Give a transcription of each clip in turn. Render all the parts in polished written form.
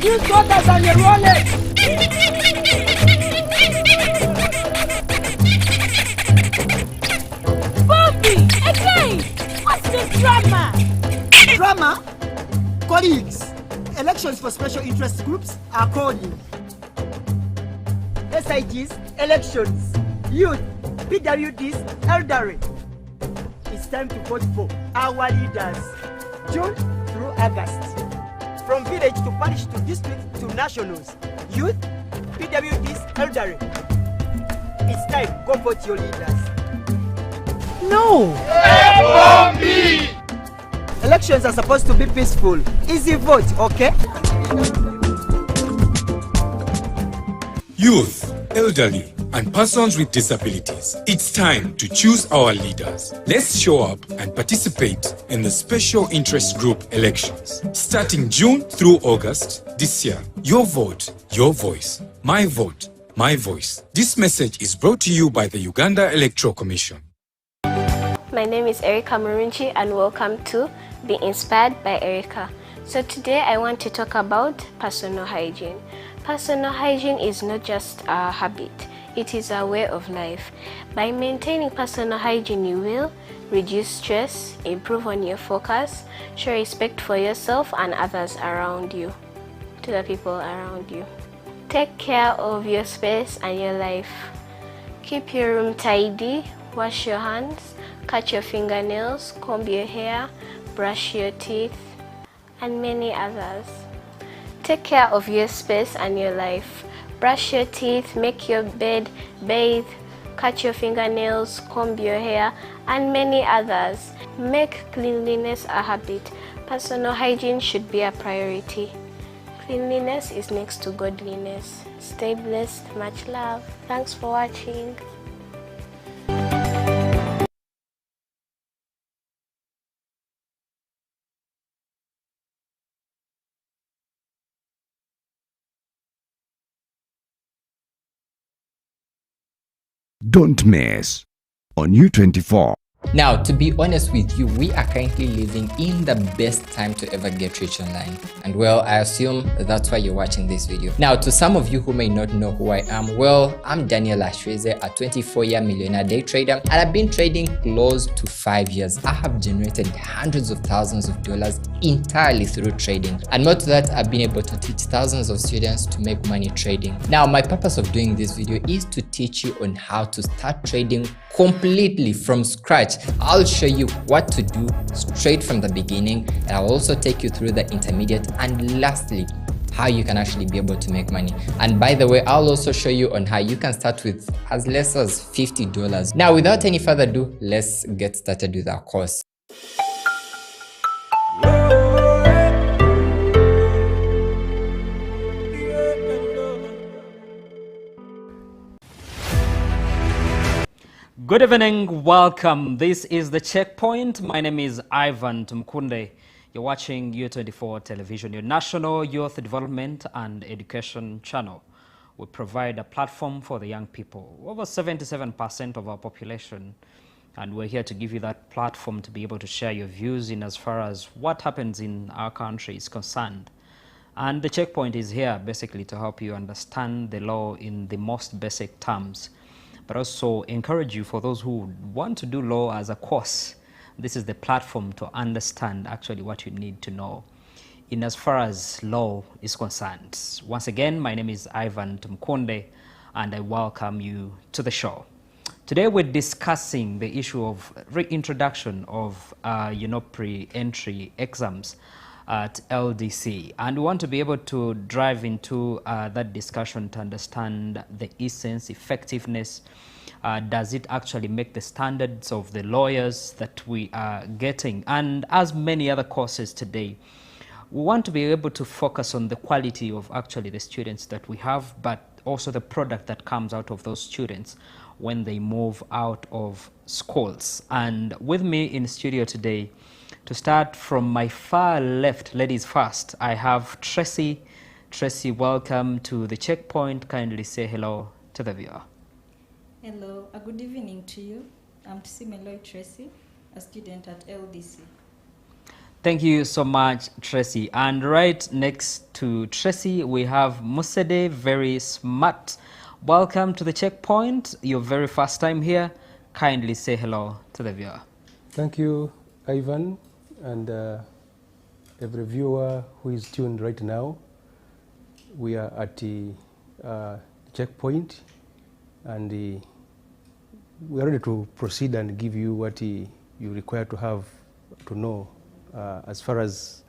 You shoulders on your wallet. Bobby, again! What's this drama? Drama? Colleagues, elections for special interest groups are calling. SIGs, elections, youth, PWDs, elderly. It's time to vote for our leaders, June through August. From village to parish to district to nationals, youth, PWDs, elderly. It's time, go vote your leaders. No! Elections are supposed to be peaceful. Easy vote, okay? Youth, elderly, and persons with disabilities. It's time to choose our leaders. Let's show up and participate in the special interest group elections. Starting June through August this year. Your vote, your voice. My vote, my voice. This message is brought to you by the Uganda Electoral Commission. My name is Erica Murunchi and welcome to Be Inspired by Erica. So today I want to talk about personal hygiene. Personal hygiene is not just a habit, it is a way of life. By maintaining personal hygiene, you will reduce stress, improve on your focus, show respect for yourself and others around you, to the people around you. Take care of your space and your life. Keep your room tidy, wash your hands, cut your fingernails, comb your hair, brush your teeth, and many others. Take care of your space and your life. Brush your teeth, make your bed, bathe, cut your fingernails, comb your hair, and many others. Make cleanliness a habit. Personal hygiene should be a priority. Cleanliness is next to godliness. Stay blessed. Much love. Thanks for watching. Don't miss on U24. Now, to be honest with you, we are currently living in the best time to ever get rich online. And well, I assume that's why you're watching this video. Now, to some of you who may not know who I am, well, I'm Daniel Ashweze, a 24-year millionaire day trader, and I've been trading close to 5 years. I have generated hundreds of thousands of dollars entirely through trading. And more to that, I've been able to teach thousands of students to make money trading. Now, my purpose of doing this video is to teach you on how to start trading completely from scratch. I'll show you what to do straight from the beginning, and I'll also take you through the intermediate and lastly how you can actually be able to make money. And by the way, I'll also show you on how you can start with as less as $50. Now, without any further ado, let's get started with our course. Good evening, welcome. This is the Checkpoint. My name is Ivan Tumkunde. You're watching U24 Television, your national youth development and education channel. We provide a platform for the young people, over 77% of our population. And we're here to give you that platform to be able to share your views in as far as what happens in our country is concerned. And the Checkpoint is here basically to help you understand the law in the most basic terms, but also encourage you for those who want to do law as a course. This is the platform to understand actually what you need to know in as far as law is concerned. Once again, my name is Ivan Tumkunde and I welcome you to the show. Today we're discussing the issue of reintroduction of pre-entry exams at LDC, and we want to be able to drive into that discussion to understand the essence, effectiveness. Does it actually make the standards of the lawyers that we are getting? And as many other courses today, we want to be able to focus on the quality of actually the students that we have, but also the product that comes out of those students when they move out of schools. And with me in studio today, to start from my far left, ladies first, I have Tracy. Tracy, welcome to the Checkpoint. Kindly say hello to the viewer. Hello, a good evening to you. I'm Tisimeloy Tracy, a student at LDC. Thank you so much, Tracy. And right next to Tracy, we have Musede, very smart. Welcome to the Checkpoint. Your very first time here. Kindly say hello to the viewer. Thank you, Ivan, and every viewer who is tuned right now. We are at the checkpoint, and we are ready to proceed and give you what you require to have to know as far as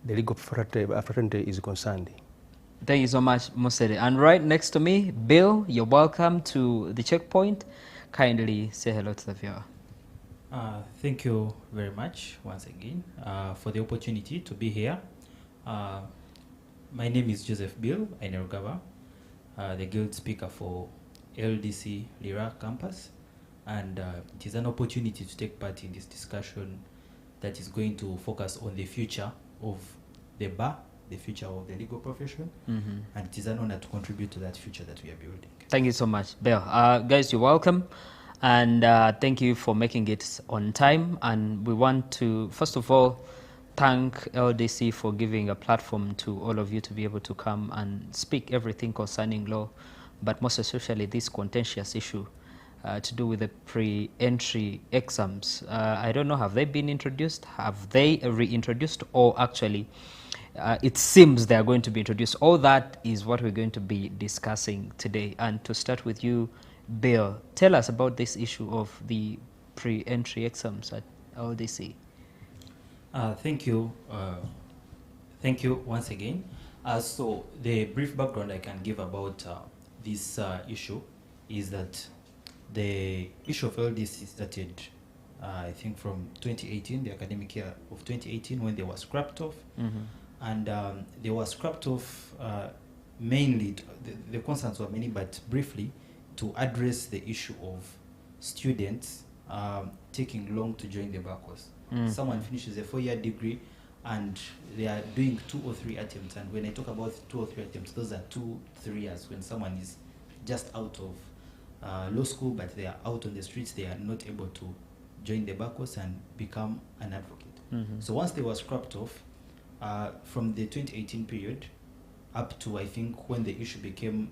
the legal fraternity is concerned. Thank you so much, Musede. And right next to me, Bill, you're welcome to the Checkpoint. Kindly say hello to the viewer. Thank you very much once again for the opportunity to be here. My name is Joseph Bill Ainerugaba, the guild speaker for LDC Lira campus, and it is an opportunity to take part in this discussion that is going to focus on the future of the bar, the future of the legal profession, and it is an honor to contribute to that future that we are building. Thank you so much, Bill. Guys, you're welcome. And thank you for making it on time. And we want to, first of all, thank LDC for giving a platform to all of you to be able to come and speak everything concerning law, but most especially this contentious issue to do with the pre-entry exams. I don't know, have they been introduced? Have they reintroduced? Or actually, it seems they are going to be introduced. All that is what we're going to be discussing today. And to start with you, Bill, tell us about this issue of the pre-entry exams at LDC. Thank you. Thank you once again. So the brief background I can give about this issue is that the issue of LDC started, I think, from 2018, the academic year of 2018, when they were scrapped off. And they were scrapped off mainly, the concerns were many, but briefly, to address the issue of students taking long to join the bar course. Someone finishes a 4-year degree and they are doing 2 or 3 attempts. And when I talk about 2 or 3 attempts, those are 2-3 years when someone is just out of law school, but they are out on the streets, they are not able to join the bar course and become an advocate. So once they were scrapped off, from the 2018 period up to, I think, when the issue became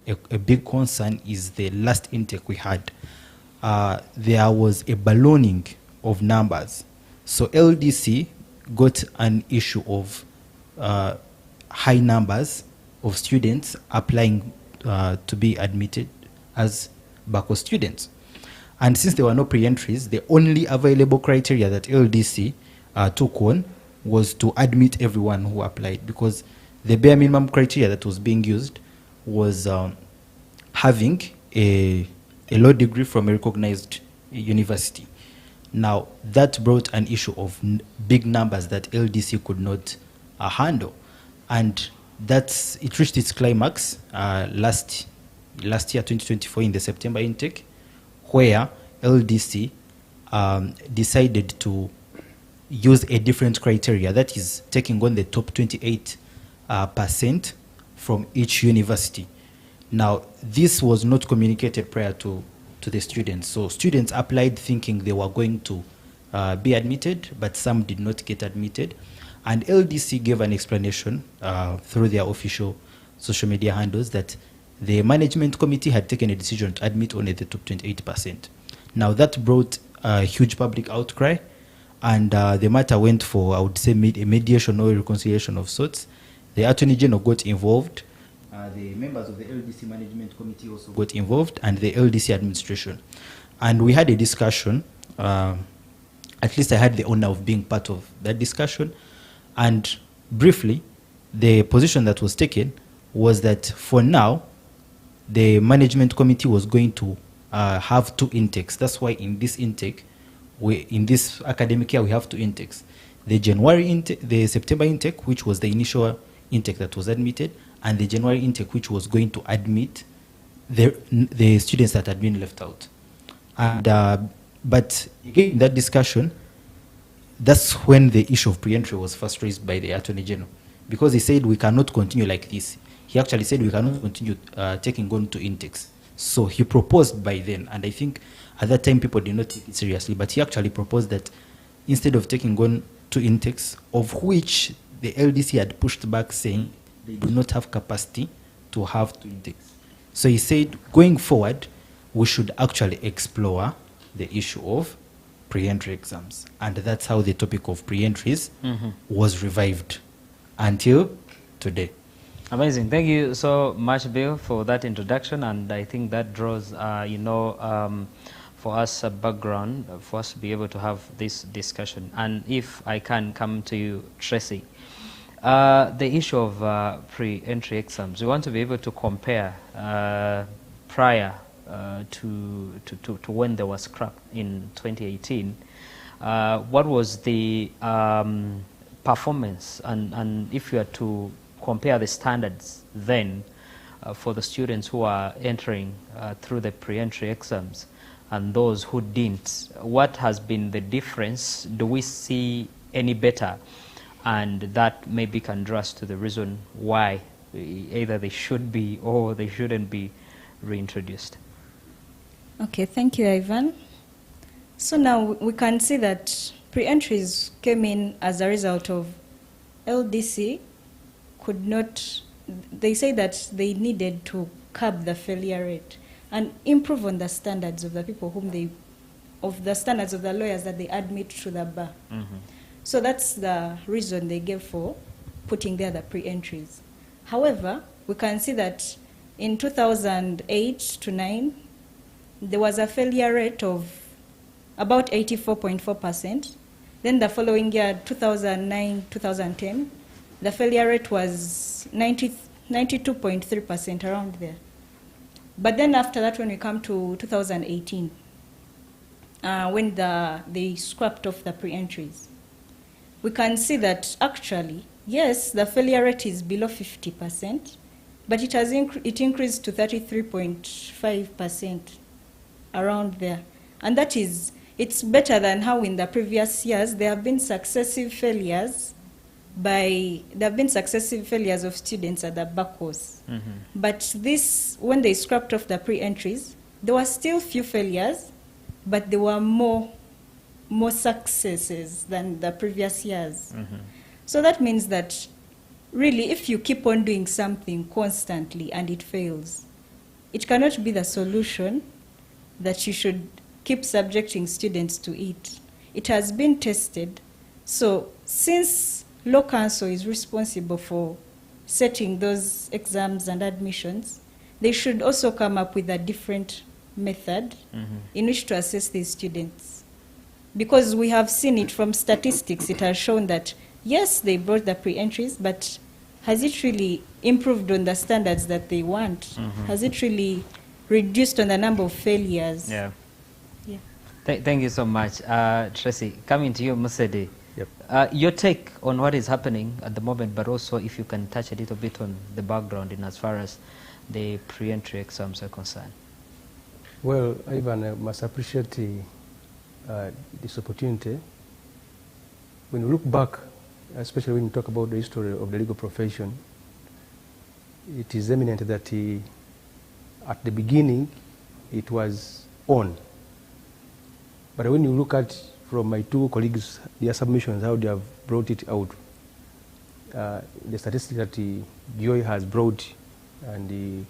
a big concern is the last intake we had. There was a ballooning of numbers. So LDC got an issue of high numbers of students applying to be admitted as BACO students. And since there were no pre-entries, the only available criteria that LDC took on was to admit everyone who applied, because the bare minimum criteria that was being used was having a law degree from a recognized university. Now, that brought an issue of big numbers that LDC could not handle. And it reached its climax last year, 2024, in the September intake, where LDC decided to use a different criteria, that is taking on the top 28% from each university. Now, this was not communicated prior to the students. So students applied thinking they were going to be admitted, but some did not get admitted. And LDC gave an explanation through their official social media handles that the management committee had taken a decision to admit only the top 28%. Now, that brought a huge public outcry, and the matter went for, I would say, a mediation or a reconciliation of sorts. The Attorney General got involved. The members of the LDC management committee also got involved, and the LDC administration. And we had a discussion. At least I had the honor of being part of that discussion. And briefly, the position that was taken was that for now, the management committee was going to have 2 intakes. That's why in this intake, in this academic year, we have 2 intakes. The January intake, the September intake, which was the initial intake that was admitted, and the January intake, which was going to admit the students that had been left out. And but again, in that discussion, that's when the issue of pre-entry was first raised by the Attorney General, because he said we cannot continue like this. He actually said we cannot continue taking on 2 intakes. So he proposed by then, and I think at that time people did not take it seriously, but he actually proposed that instead of taking on 2 intakes, of which the LDC had pushed back saying they do not have capacity to have 2 intakes. So he said, going forward, we should actually explore the issue of pre-entry exams. And that's how the topic of pre-entries was revived until today. Amazing. Thank you so much, Bill, for that introduction. And I think that draws, for us a background for us to be able to have this discussion. And if I can come to you, Tracy, the issue of pre-entry exams, we want to be able to compare prior to when there was scrap in 2018. What was the performance, and if you are to compare the standards then for the students who are entering through the pre-entry exams and those who didn't, what has been the difference? Do we see any better? And that maybe can draw us to the reason why either they should be or they shouldn't be reintroduced. Okay, thank you, Ivan. So now we can see that pre-entries came in as a result of LDC could not, they say that they needed to curb the failure rate and improve on the standards of the people whom they, of the standards of the lawyers that they admit to the bar. So that's the reason they gave for putting there the pre-entries. However, we can see that in 2008 to 9, there was a failure rate of about 84.4%. Then the following year, 2009-2010, the failure rate was 92.3%, around there. But then after that, when we come to 2018, when they scrapped off the pre-entries, we can see that actually, yes, the failure rate is below 50%, but it has it increased to 33.5%, around there. And that is, it's better than how in the previous years there have been successive failures of students at the back course. But this, when they scrapped off the pre-entries, there were still few failures, but there were more successes than the previous years. So that means that really, if you keep on doing something constantly and it fails, it cannot be the solution that you should keep subjecting students to it. It has been tested. So since Law Council is responsible for setting those exams and admissions, they should also come up with a different method in which to assess these students. Because we have seen it from statistics, it has shown that, yes, they brought the pre-entries, but has it really improved on the standards that they want? Has it really reduced on the number of failures? Yeah. Thank you so much. Tracy, coming to you, Musedi. Yep. Your take on what is happening at the moment, but also if you can touch a little bit on the background in as far as the pre-entry exams are concerned. Well, Ivan, I must appreciate this opportunity. When you look back, especially when you talk about the history of the legal profession, it is eminent that at the beginning it was on. But when you look at from my two colleagues, their submissions, how they have brought it out, the statistics that Joy has brought and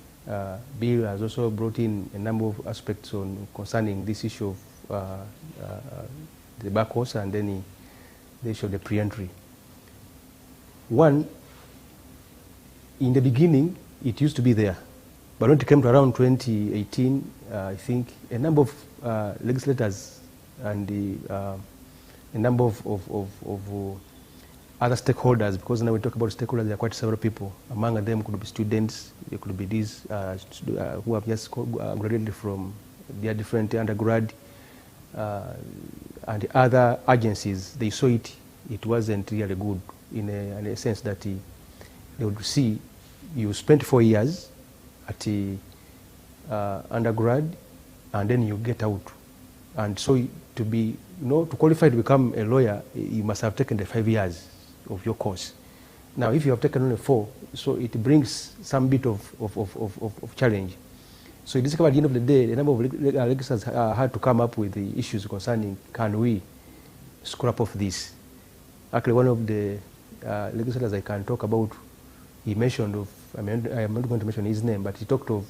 Bill has also brought in a number of aspects concerning this issue of the back course and then the issue of the pre-entry. One, in the beginning, it used to be there. But when it came to around 2018, I think a number of legislators and a number of other stakeholders, because now we talk about stakeholders, there are quite several people. Among them could be students, there could be these who have just graduated from their different undergrad, and other agencies. They saw it wasn't really good in a sense that they would see you spent 4 years at undergrad and then you get out. And so to be, to qualify to become a lawyer, you must have taken the 5 years of your course. Now, if you have taken only 4, so it brings some bit of challenge. So it is at the end of the day, a number of legislators had to come up with the issues concerning, can we scrap off this? Actually, one of the legislators I can talk about, he mentioned of, I mean, I am not going to mention his name, but he talked of,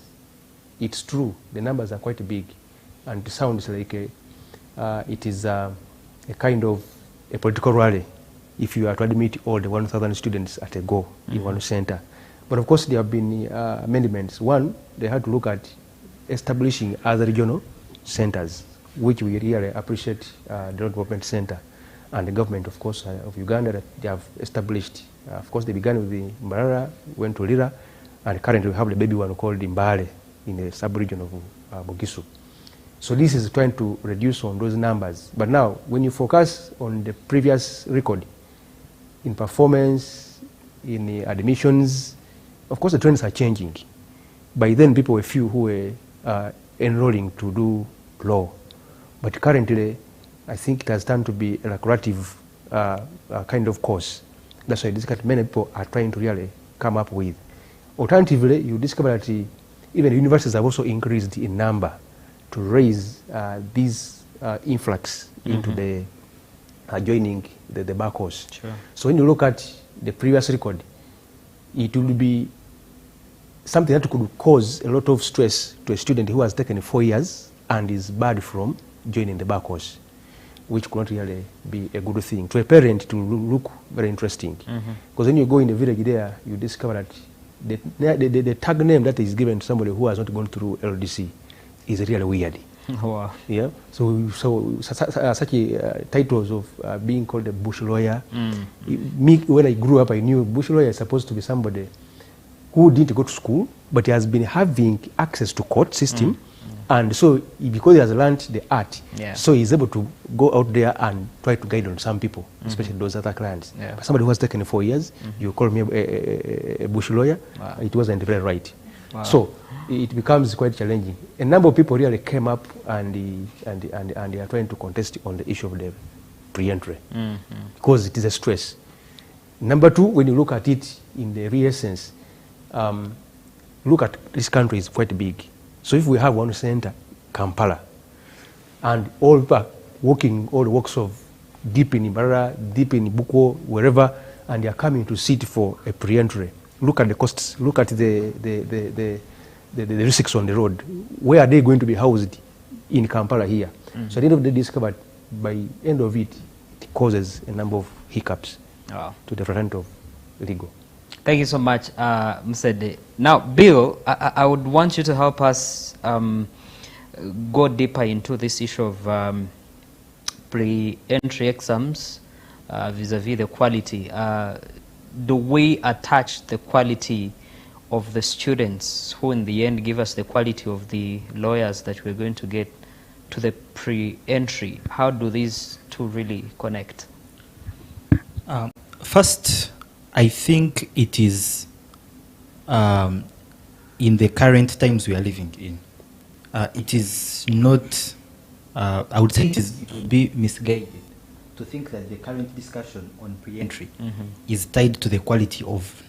it's true, the numbers are quite big, and it sounds like it is a kind of a political rally if you are to admit all the 1,000 students at a go in one center. But of course, there have been amendments. One, they had to look at establishing other regional centers, which we really appreciate the Development Center and the government, of course, of Uganda, that they have established. Of course, they began with the Mbarara, went to Lira, and currently we have the baby one called Mbale in the sub-region of Bugisu. So this is trying to reduce on those numbers. But now, when you focus on the previous record, in performance, in the admissions, of course the trends are changing. By then people were few who were enrolling to do law. But currently, I think it has turned to be a lucrative kind of course. That's why many people are trying to really come up with. Alternatively, you discover that even universities have also increased in number to raise this influx into the joining the bar course. Sure. So when you look at the previous record, it will be something that could cause a lot of stress to a student who has taken 4 years and is barred from joining the bar course, which could not really be a good thing. To a parent, it will look very interesting. Because when you go in the village there, you discover that the tag name that is given to somebody who has not gone through LDC is really weird. Wow. Yeah. So such titles of being called a bush lawyer. Me, when I grew up, I knew bush lawyer is supposed to be somebody who didn't go to school, but he has been having access to court system, and so because he has learned the art, so he's able to go out there and try to guide on some people, especially those other clients. But somebody who has taken 4 years, you call me a bush lawyer, it wasn't very right. So it becomes quite challenging. A number of people really came up and they are trying to contest on the issue of the pre-entry because it is a stress. Number two, when you look at it in the real sense, look at this country is quite big. So if we have one center, Kampala, and all people are working all the works of deep in Ibarra, deep in Buko, wherever, and they are coming to sit for a pre-entry. Look at the costs. Look at the risks on the road. Where are they going to be housed in Kampala here? So at the end of the day, discovered by end of it, it causes a number of hiccups to the front of legal. Thank you so much, Msede. Now, Bill, I would want you to help us go deeper into this issue of pre-entry exams vis-a-vis the quality. Do we attach the quality of the students who in the end give us the quality of the lawyers that we're going to get to the pre-entry? How do these two really connect? First, I think it is in the current times we are living in. It is not, I would say it would be misguided to think that the current discussion on pre-entry is tied to the quality of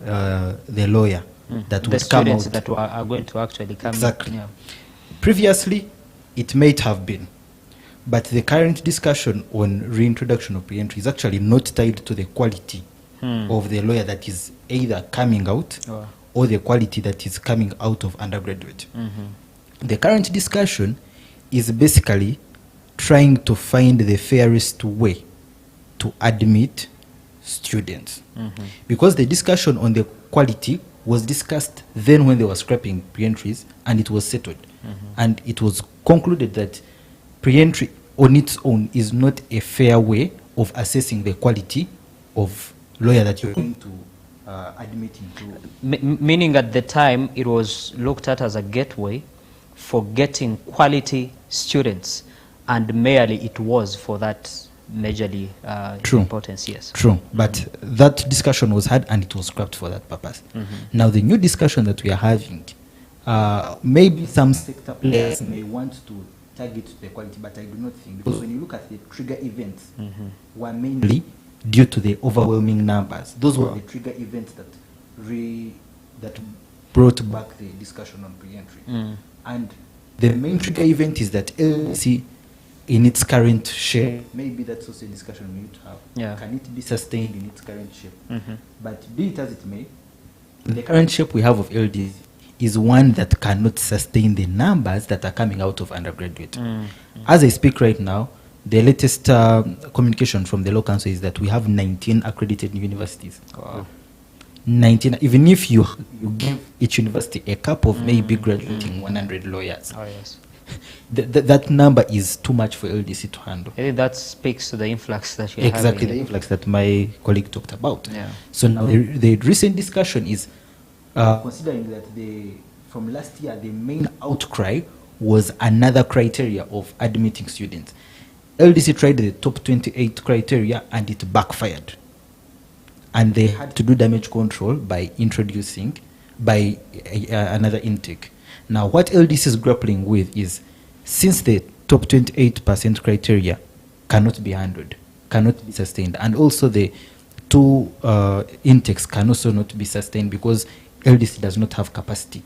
the lawyer that would come out. The students that are going to actually come. Exactly. Yeah. Previously, it might have been, but the current discussion on reintroduction of pre-entry is actually not tied to the quality of the lawyer that is either coming out or the quality that is coming out of undergraduate. The current discussion is basically trying to find the fairest way to admit students. Because the discussion on the quality was discussed then when they were scrapping pre-entries, and it was settled. And it was concluded that pre-entry on its own is not a fair way of assessing the quality of lawyer that you're going to admit into. Meaning at the time it was looked at as a gateway for getting quality students, and merely it was for that majorly importance, yes. True, but that discussion was had and it was scrapped for that purpose. Now the new discussion that we are having, maybe some sector players may want to target the quality, but I do not think, because when you look at the trigger events, were mainly due to the overwhelming numbers. Those were the trigger events that brought back the discussion on pre-entry. And the main trigger event is that LDC in its current shape. Maybe that's also a discussion we need to have. Yeah. Can it be sustained in its current shape? Mhm. But be it as it may, the current shape we have of LDs is one that cannot sustain the numbers that are coming out of undergraduate. As I speak right now, the latest communication from the Law Council is that we have 19 accredited universities. Wow. 19, even if you give each university a cap of maybe graduating 100 lawyers, Oh, yes. that number is too much for LDC to handle. I think that speaks to the influx that you're Exactly, having. the influx that my colleague talked about. Yeah. So now the recent discussion is considering that from last year, the main outcry was another criteria of admitting students. LDC tried the top 28 criteria and it backfired. And they had to do damage control by introducing another intake. Now, what LDC is grappling with is, since the top 28% criteria cannot be handled, cannot be sustained, and also the two intakes can also not be sustained because LDC does not have capacity,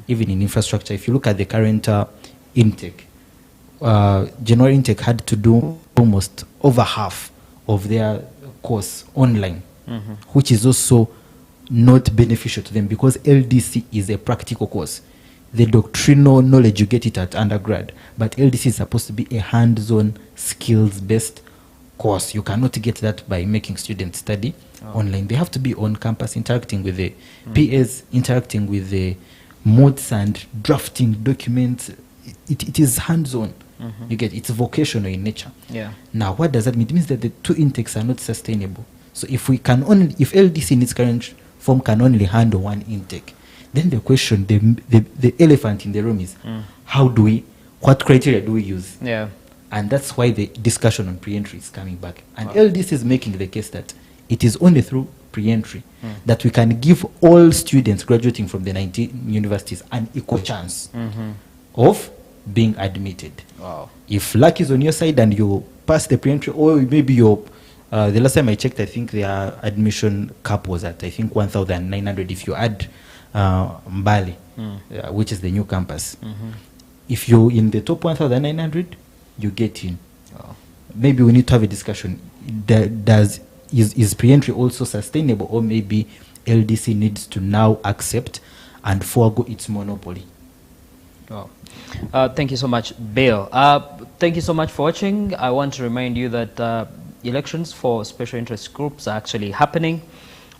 even in infrastructure. If you look at the current intake, January intake had to do almost over half of their course online, which is also not beneficial to them because LDC is a practical course. The doctrinal knowledge, you get it at undergrad, but LDC is supposed to be a hands-on, skills-based course. You cannot get that by making students study online. They have to be on campus, interacting with the PAs, interacting with the mods and drafting documents. It is hands-on. You get it's vocational in nature. Yeah. Now, what does that mean? It means that the two intakes are not sustainable. So if LDC in its current form can only handle one intake, then the question, the elephant in the room is, what criteria do we use? Yeah. And that's why the discussion on pre-entry is coming back. And LDC is making the case that it is only through pre-entry that we can give all students graduating from the 19 universities an equal chance of being admitted. Wow. If luck is on your side and you pass the pre-entry, or maybe the last time I checked, I think their admission cap was at, 1,900 if you add Mbali, which is the new campus. If you're in the top 1,900, you get in. Maybe we need to have a discussion. Is pre-entry also sustainable, or maybe LDC needs to now accept and forego its monopoly? Thank you so much, Bill. Thank you so much for watching. I want to remind you that elections for special interest groups are actually happening.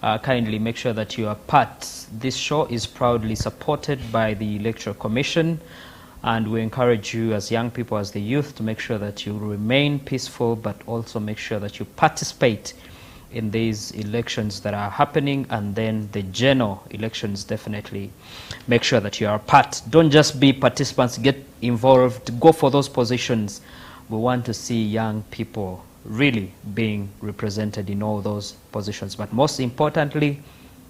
Kindly make sure that you are part. This show is proudly supported by the Electoral Commission, and we encourage you as young people, as the youth, to make sure that you remain peaceful, but also make sure that you participate in these elections that are happening, and then the general elections. Definitely make sure that you are part. Don't just be participants, get involved, go for those positions. We want to see young people really being represented in all those positions, but most importantly,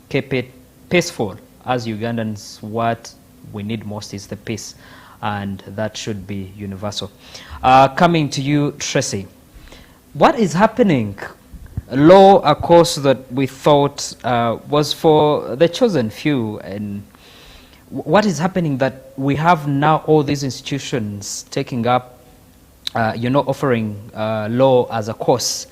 keep it peaceful. As Ugandans, what we need most is the peace, and that should be universal. Coming to you, Tracy, what is happening? Law, a course that we thought was for the chosen few, and what is happening that we have now all these institutions taking up offering law as a course?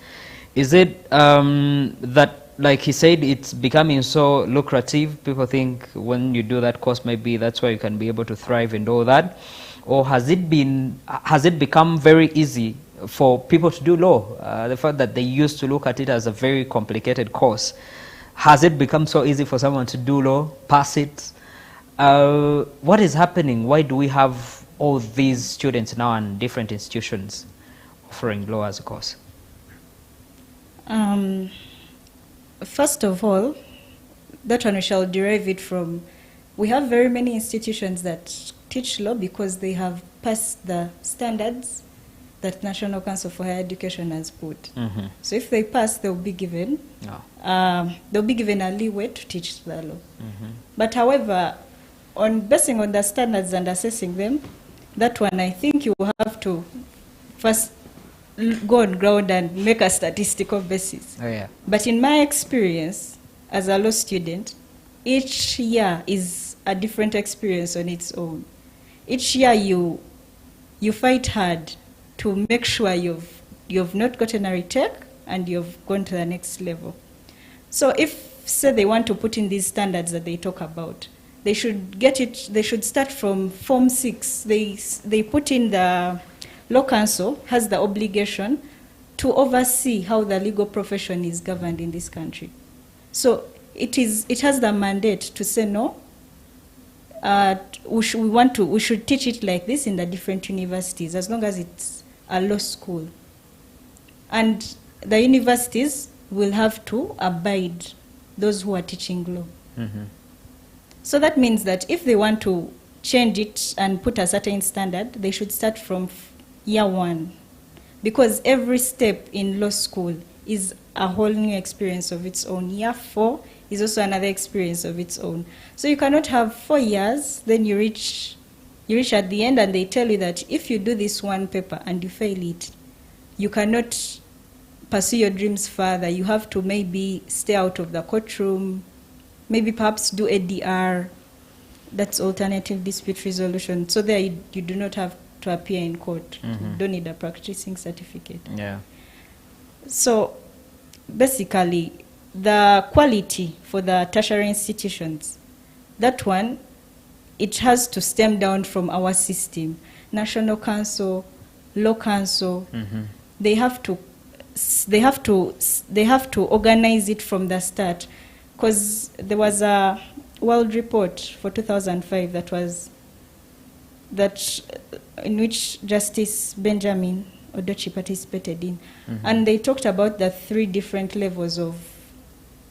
Is it that, like he said, it's becoming so lucrative? People think when you do that course, maybe that's why you can be able to thrive and all that. Or has it become very easy for people to do law? The fact that they used to look at it as a very complicated course, has it become so easy for someone to do law, pass it? What is happening? Why do we have all these students now in different institutions offering law as a course? First of all, that one we shall derive it from, we have very many institutions that teach law because they have passed the standards that National Council for Higher Education has put. So if they pass, they'll be given a leeway to teach the law. But however, basing on the standards and assessing them, that one I think you have to first go on ground and make a statistical basis. But in my experience as a law student, each year is a different experience on its own. Each year you fight hard to make sure you've not gotten a retake and you've gone to the next level. So if, say, they want to put in these standards that they talk about, they should start from Form 6. They put in the Law Council has the obligation to oversee how the legal profession is governed in this country. So it has the mandate to say no. We should teach it like this in the different universities, as long as it's a law school. And the universities will have to abide those who are teaching law. Mm-hmm. So that means that if they want to change it and put a certain standard, they should start from year 1. Because every step in law school is a whole new experience of its own. Year 4 is also another experience of its own. So you cannot have 4 years, then you reach at the end and they tell you that if you do this one paper and you fail it, you cannot pursue your dreams further. You have to maybe stay out of the courtroom, maybe perhaps do ADR, that's alternative dispute resolution. So there you do not have to appear in court. Mm-hmm. You don't need a practicing certificate. Yeah. So basically, the quality for the tertiary institutions, that one, it has to stem down from our system. National Council, Law Council, Mm-hmm. they have to organize it from the start. Because there was a world report for 2005 in which Justice Benjamin Odochi participated in. Mm-hmm. And they talked about the 3 different levels of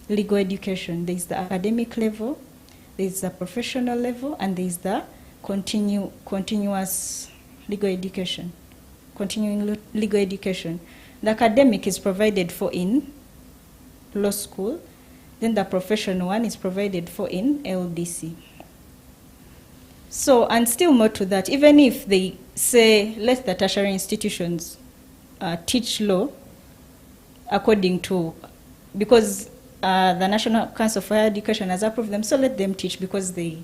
legal education. There's the academic level, there's the professional level, and there's the continuous legal education, continuing legal education. The academic is provided for in law school, then the professional one is provided for in LDC. So, and still more to that, even if they say, let the tertiary institutions teach law according to, because the National Council for Higher Education has approved them, so let them teach because they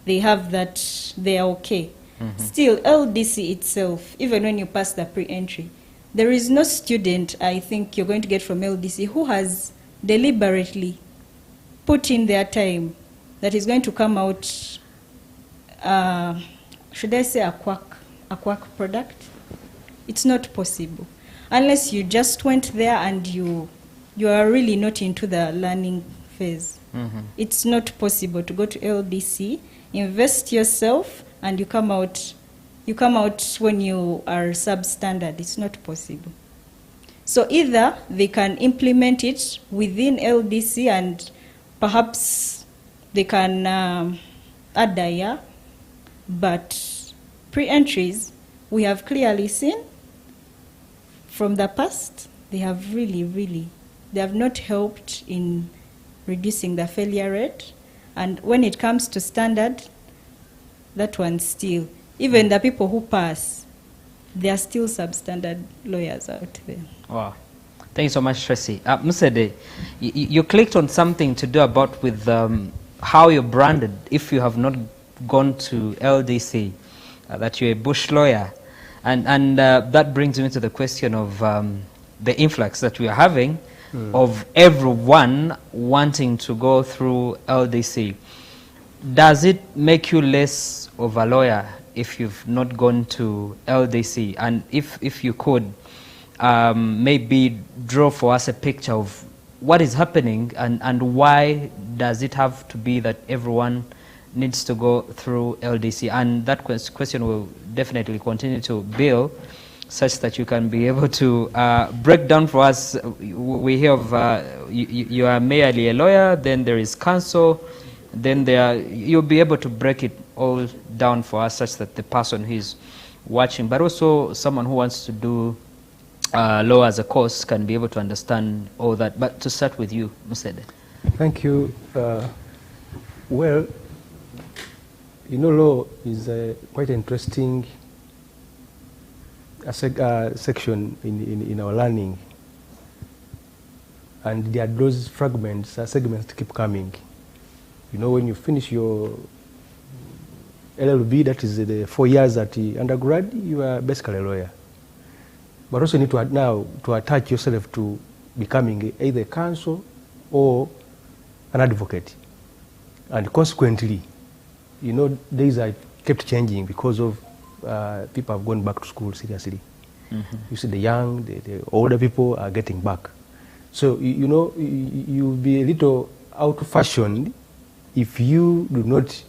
have that, they are okay. Mm-hmm. Still, LDC itself, even when you pass the pre-entry, there is no student, I think, you're going to get from LDC who has deliberately put in their time that is going to come out, should I say a quack product? It's not possible. Unless you just went there and you are really not into the learning phase. Mm-hmm. It's not possible to go to LDC, invest yourself, and you come out when you are substandard. It's not possible. So either they can implement it within LDC and perhaps they can add a year, but pre-entries, we have clearly seen from the past, they have they have not helped in reducing the failure rate. And when it comes to standard, that one still, even the people who pass, they are still substandard lawyers out there. Wow. Thank you so much, Tracy. Musede, you clicked on something to do about with how you're branded if you have not gone to LDC, that you're a bush lawyer. And that brings me to the question of the influx that we are having of everyone wanting to go through LDC. Does it make you less of a lawyer if you've not gone to LDC? And if you could maybe draw for us a picture of what is happening and why does it have to be that everyone needs to go through LDC? And that question will definitely continue to build such that you can be able to break down for us. We hear of you are merely a lawyer, then there is counsel, then you'll be able to break it all down for us such that the person who is watching, but also someone who wants to do law as a course can be able to understand all that. But to start with you, Musede. Thank you. Well, law is quite interesting section in our learning, and there are those segments that keep coming. When you finish your LLB, that is the 4 years at the undergrad, you are basically a lawyer. but also need to now to attach yourself to becoming either a counsel or an advocate. And consequently, you know, days are kept changing because of people have gone back to school seriously. You see the young, the older people are getting back. So, you know, you'll be a little out-fashioned if you do not.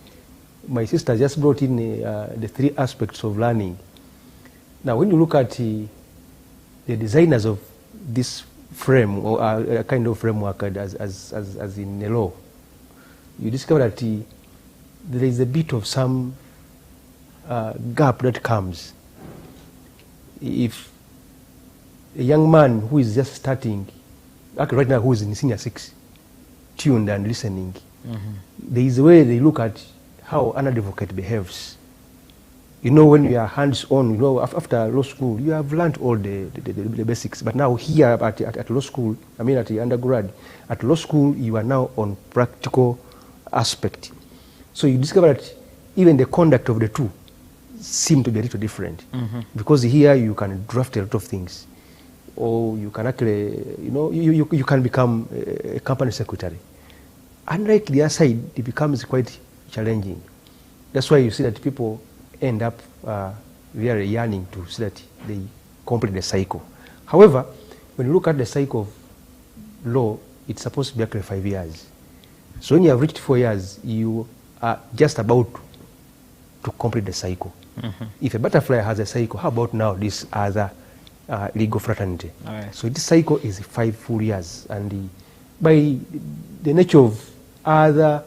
My sister just brought in the 3 aspects of learning. Now, when you look at the designers of this frame or a kind of framework as in the law, you discover that there is a bit of some gap that comes. If a young man who is just starting, actually right now who is in senior 6, tuned and listening, there is a way they look at how an advocate behaves. You know, when you are hands-on, you know, after law school, you have learned all the basics. But now here at law school, I mean at the undergrad, at law school, you are now on practical aspect. So you discover that even the conduct of the two seem to be a little different. Because here you can draft a lot of things. Or you can actually, you know, you can become a company secretary. Unlike the other side, it becomes quite challenging. That's why you see that people end up really yearning to see that they complete the cycle. However, when you look at the cycle of law, it's supposed to be actually 5 years. So when you have reached 4 years, you are just about to complete the cycle. If a butterfly has a cycle, how about now this other legal fraternity? So this cycle is 5 full years, and by the nature of other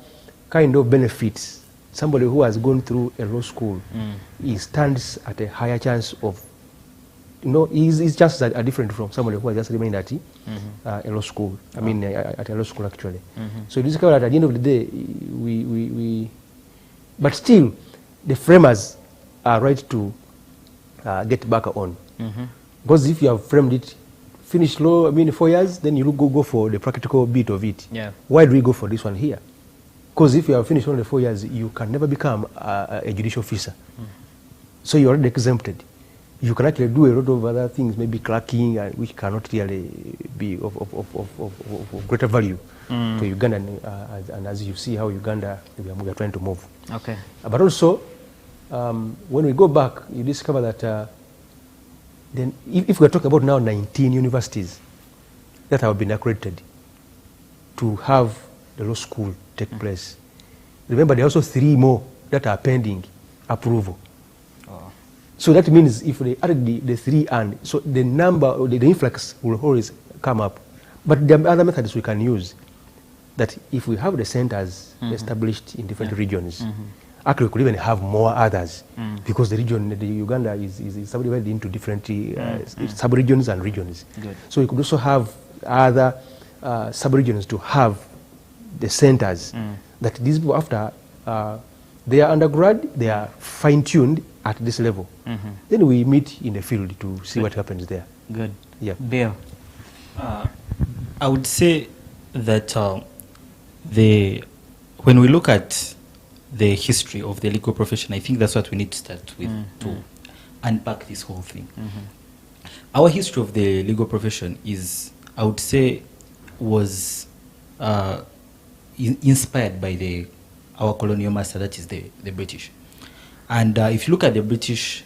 kind of benefits, somebody who has gone through a law school, he stands at a higher chance of, you know, his chances are different from somebody who has just remained at a law school. I mean, at a law school actually. So you discover that at the end of the day, but still, the framers are right to get back on. Because if you have framed it, finish law, I mean, 4 years, then you go for the practical bit of it. Why do we go for this one here? Because if you have finished only 4 years, you can never become a judicial officer. So you're already exempted. You can actually do a lot of other things, maybe clerking, which cannot really be of greater value to Uganda. And as you see how Uganda, we are trying to move. But also, when we go back, you discover that then if we are talking about now 19 universities that have been accredited to have the law school take place. Remember, there are also 3 more that are pending approval. So that means if they add the 3 and so the number, the influx will always come up. But there are other methods we can use. That if we have the centers established in different regions, actually we could even have more others because the region, the Uganda is subdivided into different sub-regions and regions. So we could also have other sub-regions to have the centers that these people after they are undergrad, they are fine-tuned at this level. Then we meet in the field to see what happens there. Bill? I would say that when we look at the history of the legal profession, I think that's what we need to start with to unpack this whole thing. Our history of the legal profession is, I would say, was inspired by our colonial master, that is the British. And if you look at the British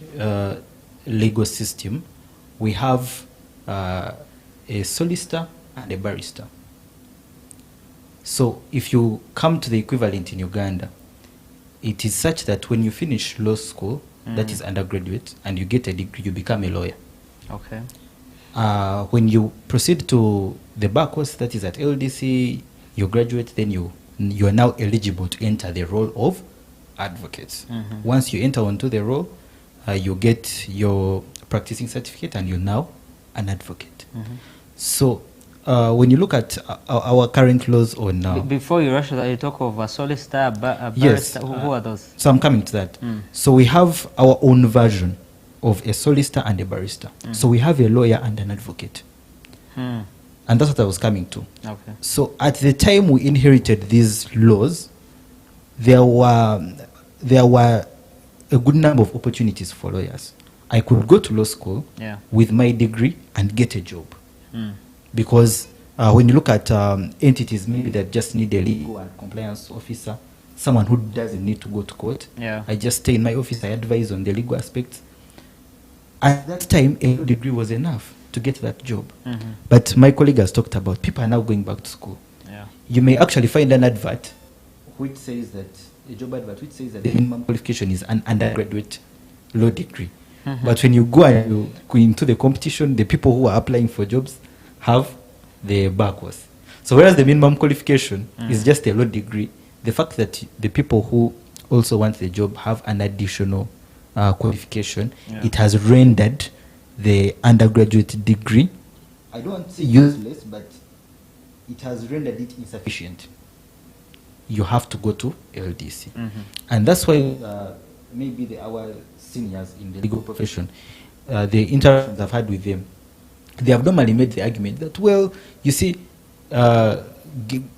legal system, we have a solicitor and a barrister. So if you come to the equivalent in Uganda, it is such that when you finish law school, that is undergraduate, and you get a degree, you become a lawyer. When you proceed to the bar course, that is at LDC, you graduate, then you are now eligible to enter the role of advocate. Once you enter onto the role, you get your practicing certificate, and you're now an advocate. So when you look at our current laws on now... Before you rush that, you talk of a solicitor, a barrister. Who are those? So I'm coming to that. So we have our own version of a solicitor and a barrister. So we have a lawyer and an advocate. And that's what I was coming to. So at the time we inherited these laws, there were a good number of opportunities for lawyers. I could go to law school Yeah. with my degree and get a job. Mm. Because when you look at entities maybe that just need a legal and compliance officer, someone who doesn't need to go to court, Yeah. I just stay in my office, I advise on the legal aspects. At that time, a law degree was enough to get that job. Mhm. But my colleague has talked about people are now going back to school. Yeah. You may actually find an advert which says that, a job advert which says that the minimum qualification is an undergraduate law degree. Mhm. But when you go and you go into the competition, the people who are applying for jobs have the bar course. So whereas the minimum qualification is just a law degree, the fact that the people who also want the job have an additional qualification, Yeah. it has rendered the undergraduate degree, I don't want to say useless, but it has rendered it insufficient. You have to go to LDC. Mhm. And that's why maybe our seniors in the legal profession, the interactions I've had with them, they have normally made the argument that, well, you see,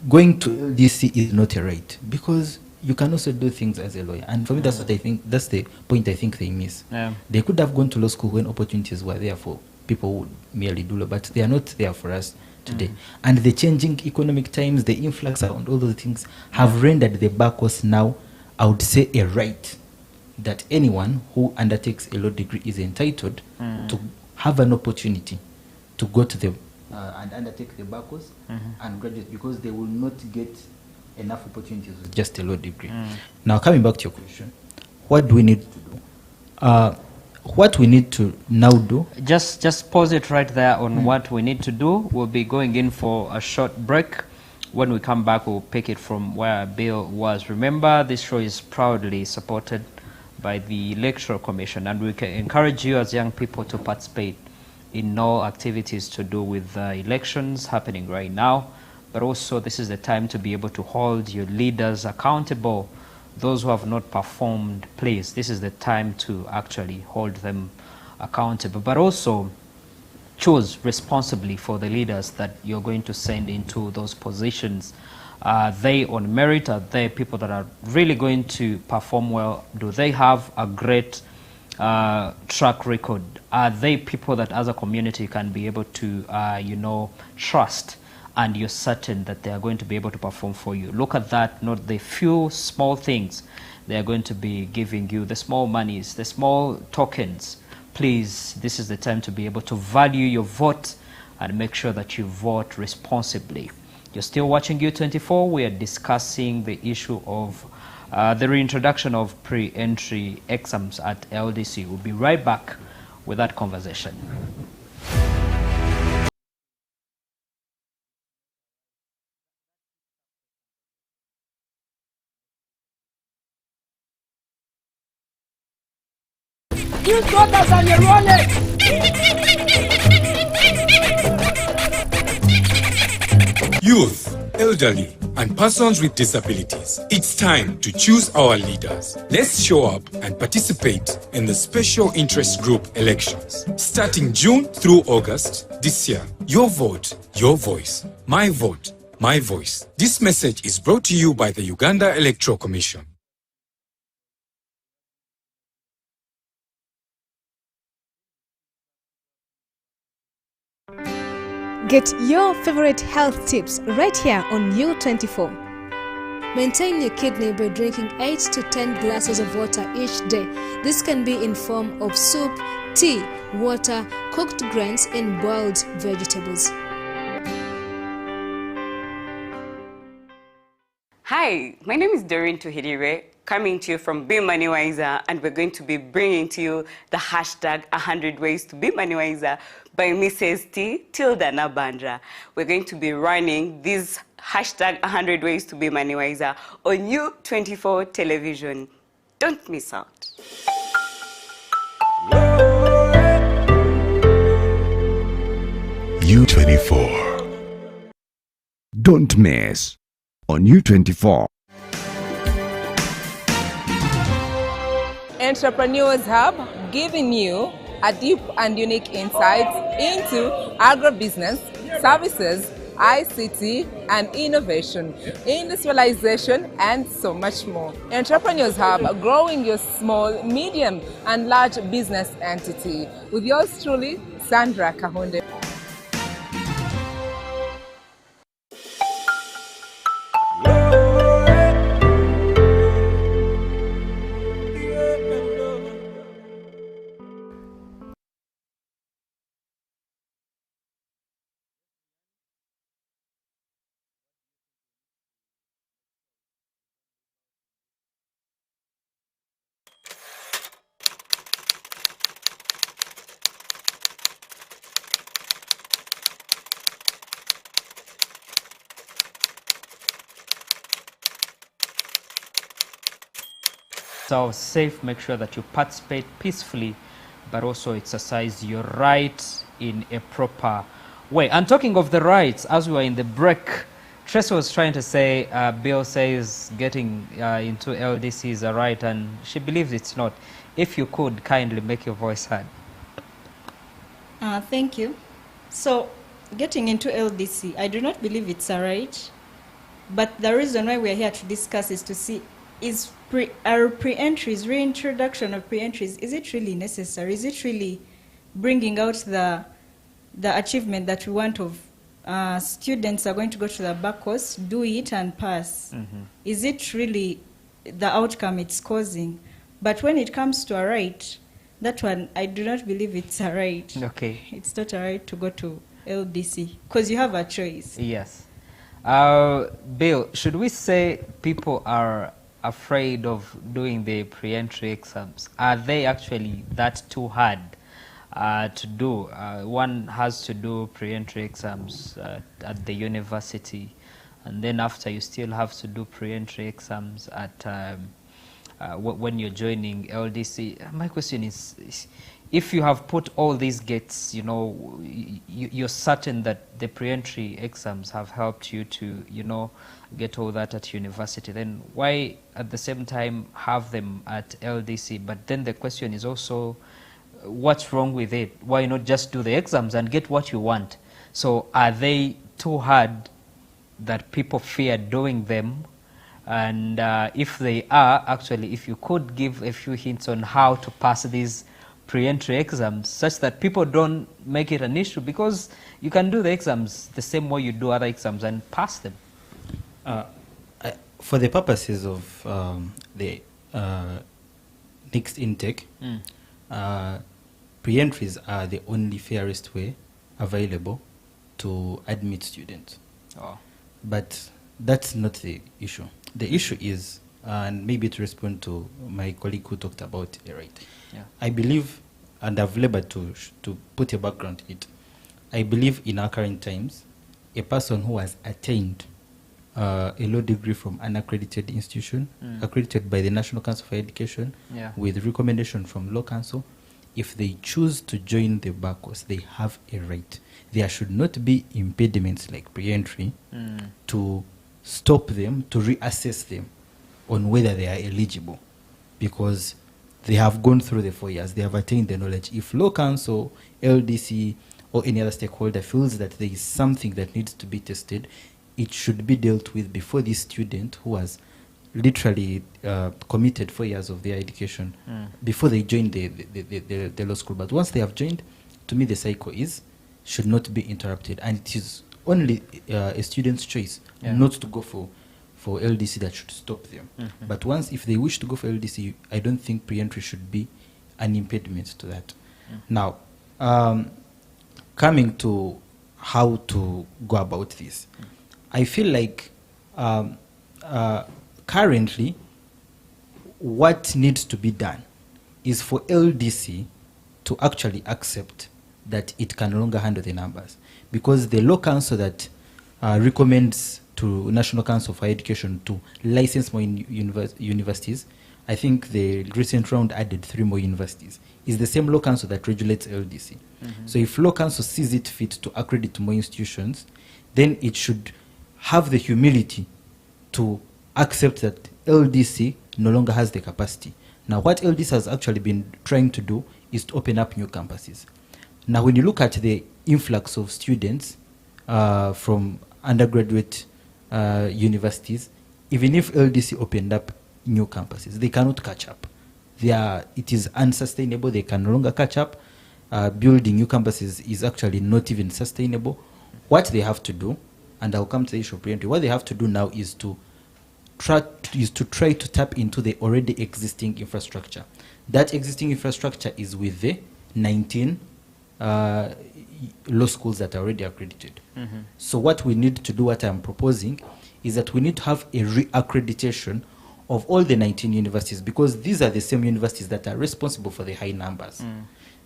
going to LDC is not a right, because you can also do things as a lawyer. And for me, that's what I think, that's the point I think they miss. Yeah. They could have gone to law school when opportunities were there for people who merely do law, but they are not there for us today. And the changing economic times, the influx and all those things have rendered the bar course now, I would say, a right that anyone who undertakes a law degree is entitled to have an opportunity to go to the and undertake the bar course and graduate, because they will not get enough opportunities with just a law degree. Now, coming back to your question, what do we need to do? What we need to now do... Just pause it right there on what we need to do. We'll be going in for a short break. When we come back, we'll pick it from where Bill was. Remember, this show is proudly supported by the Electoral Commission, and we can encourage you as young people to participate in all activities to do with elections happening right now. But also, this is the time to be able to hold your leaders accountable. Those who have not performed, please, this is the time to actually hold them accountable. But also, choose responsibly for the leaders that you're going to send into those positions. Are they on merit? Are they people that are really going to perform well? Do they have a great track record? Are they people that as a community can be able to, trust? And you're certain that they are going to be able to perform for you. Look at that, not the few small things they are going to be giving you, the small monies, the small tokens. Please, this is the time to be able to value your vote and make sure that you vote responsibly. You're still watching U24. We are discussing the issue of the reintroduction of pre-entry exams at LDC. We'll be right back with that conversation. You brothers and your wallet. Youth, elderly, and persons with disabilities. It's time to choose our leaders. Let's show up and participate in the special interest group elections. Starting June through August this year. Your vote, your voice. My vote, my voice. This message is brought to you by the Uganda Electoral Commission. Get your favorite health tips right here on U24. Maintain your kidney by drinking 8 to 10 glasses of water each day. This can be in form of soup, tea, water, cooked grains, and boiled vegetables. Hi, my name is Doreen Tuhidire, coming to you from Be Money Wiser, and we're going to be bringing to you the hashtag 100 Ways to Be Money Wiser by Mrs. T. Tilda Nabandra. We're going to be running this hashtag 100 Ways to Be Money Wiser on U24 television. Don't miss out. U24. Don't miss on U24. Entrepreneurs Hub, giving you a deep and unique insight into agribusiness, services, ICT and innovation, industrialization, and so much more. Entrepreneurs Hub, growing your small, medium, and large business entity. With yours truly, Sandra Kahunde. So safe, make sure that you participate peacefully, but also exercise your right in a proper way. And talking of the rights, as we were in the break, Tracy was trying to say, Bill says getting into LDC is a right, and she believes it's not. If you could kindly make your voice heard. Thank you. So, getting into LDC, I do not believe it's a right, but the reason why we are here to discuss is to see, are pre-entries, reintroduction of pre-entries, is it really necessary? Is it really bringing out the achievement that we want of students are going to go to the back course, do it and pass? Is it really the outcome it's causing? But when it comes to a right, that one, I do not believe it's a right. Okay. It's not a right to go to LDC, because you have a choice. Yes. Bill, should we say people are afraid of doing the pre-entry exams? Are they actually that too hard to do? One has to do pre-entry exams at the university, and then after you still have to do pre-entry exams at when you're joining LDC. My question is, if you have put all these gates, you know, you're certain that the pre-entry exams have helped you to, you know, get all that at university, then why at the same time have them at LDC? But then the question is also, what's wrong with it? Why not just do the exams and get what you want? So are they too hard that people fear doing them? And if they are, actually, if you could give a few hints on how to pass these pre-entry exams such that people don't make it an issue, because you can do the exams the same way you do other exams and pass them. For the purposes of the next intake, pre-entries are the only fairest way available to admit students. But that's not the issue. The issue is, and maybe to respond to my colleague who talked about a right, I believe, and I've labored to put a background in it, I believe in our current times, a person who has attained a law degree from an accredited institution, accredited by the National Council for Education, with recommendation from Law Council, if they choose to join the bar course, they have a right. There should not be impediments like pre-entry to stop them, to reassess them on whether they are eligible, because they have gone through the 4 years, they have attained the knowledge. If Law Council, LDC, or any other stakeholder feels that there is something that needs to be tested, it should be dealt with before this student who has literally committed 4 years of their education before they join the law school. But once they have joined, to me the cycle should not be interrupted, and it is only a student's choice not to go for LDC that should stop them. But once, if they wish to go for LDC, I don't think pre-entry should be an impediment to that. Now, coming to how to go about this, I feel like currently what needs to be done is for LDC to actually accept that it can no longer handle the numbers, because the law council that recommends to National Council for Education to license more universities, I think the recent round added 3 more universities, is the same law council that regulates LDC. So if law council sees it fit to accredit more institutions, then it should have the humility to accept that LDC no longer has the capacity. Now, what LDC has actually been trying to do is to open up new campuses. Now, when you look at the influx of students from undergraduate universities, even if LDC opened up new campuses, they cannot catch up. It is unsustainable. They can no longer catch up. Building new campuses is actually not even sustainable. What they have to do, and I'll come to the issue of pre-entry, what they have to do now is to try to tap into the already existing infrastructure. That existing infrastructure is with the 19 law schools that are already accredited. So what we need to do, what I'm proposing, is that we need to have a re-accreditation of all the 19 universities, because these are the same universities that are responsible for the high numbers.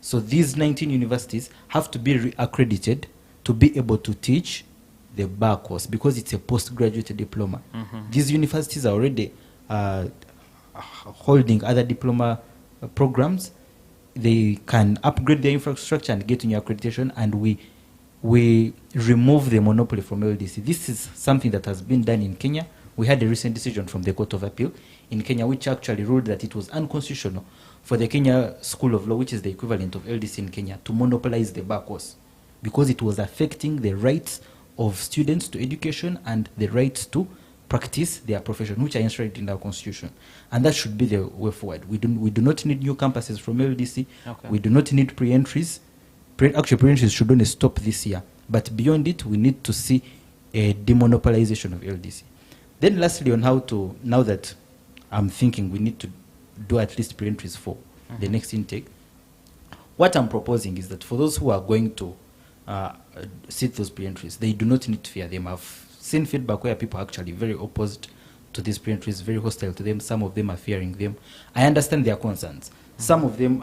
So these 19 universities have to be re-accredited to be able to teach the bar course, because it's a postgraduate diploma. These universities are already holding other diploma programs. They can upgrade their infrastructure and get new accreditation, and we remove the monopoly from LDC. This is something that has been done in Kenya. We had a recent decision from the Court of Appeal in Kenya, which actually ruled that it was unconstitutional for the Kenya School of Law, which is the equivalent of LDC in Kenya, to monopolize the bar course, because it was affecting the rights of students to education and the rights to practice their profession, which are enshrined in our constitution. And that should be the way forward. We do not need new campuses from LDC. Okay. We do not need pre-entries. Actually, pre-entries should only stop this year. But beyond it, we need to see a demonopolization of LDC. Then lastly, on how to, now that I'm thinking we need to do at least pre-entries for the next intake, what I'm proposing is that for those who are going to sit those pre-entries, they do not need to fear them. I've seen feedback where people are actually very opposed to these pre-entries, very hostile to them. Some of them are fearing them. I understand their concerns. Some of them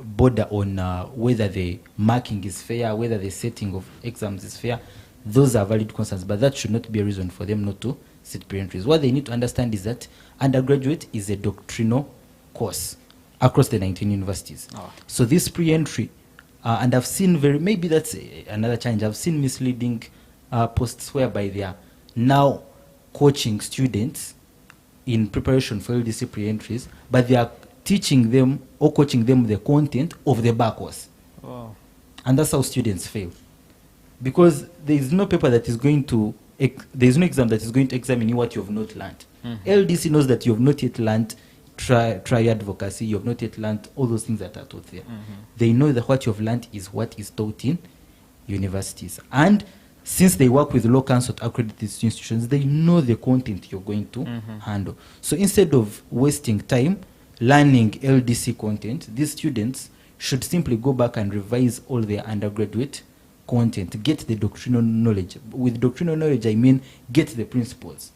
border on whether the marking is fair, whether the setting of exams is fair. Those are valid concerns, but that should not be a reason for them not to sit pre-entries. What they need to understand is that undergraduate is a doctrinal course across the 19 universities. So this pre-entry, and I've seen maybe that's another challenge, I've seen misleading posts whereby they are now coaching students in preparation for LDC pre-entries, but they are teaching them or coaching them the content of the bar course. Wow. And that's how students fail. Because there is no paper that is going to, there is no exam that is going to examine you what you have not learned. LDC knows that you have not yet learned try advocacy, you have not yet learned all those things that are taught there. They know that what you have learned is what is taught in universities. And since they work with law council accredited institutions, they know the content you're going to handle. So instead of wasting time learning LDC content, these students should simply go back and revise all their undergraduate content, get the doctrinal knowledge. With doctrinal knowledge, I mean get the principles.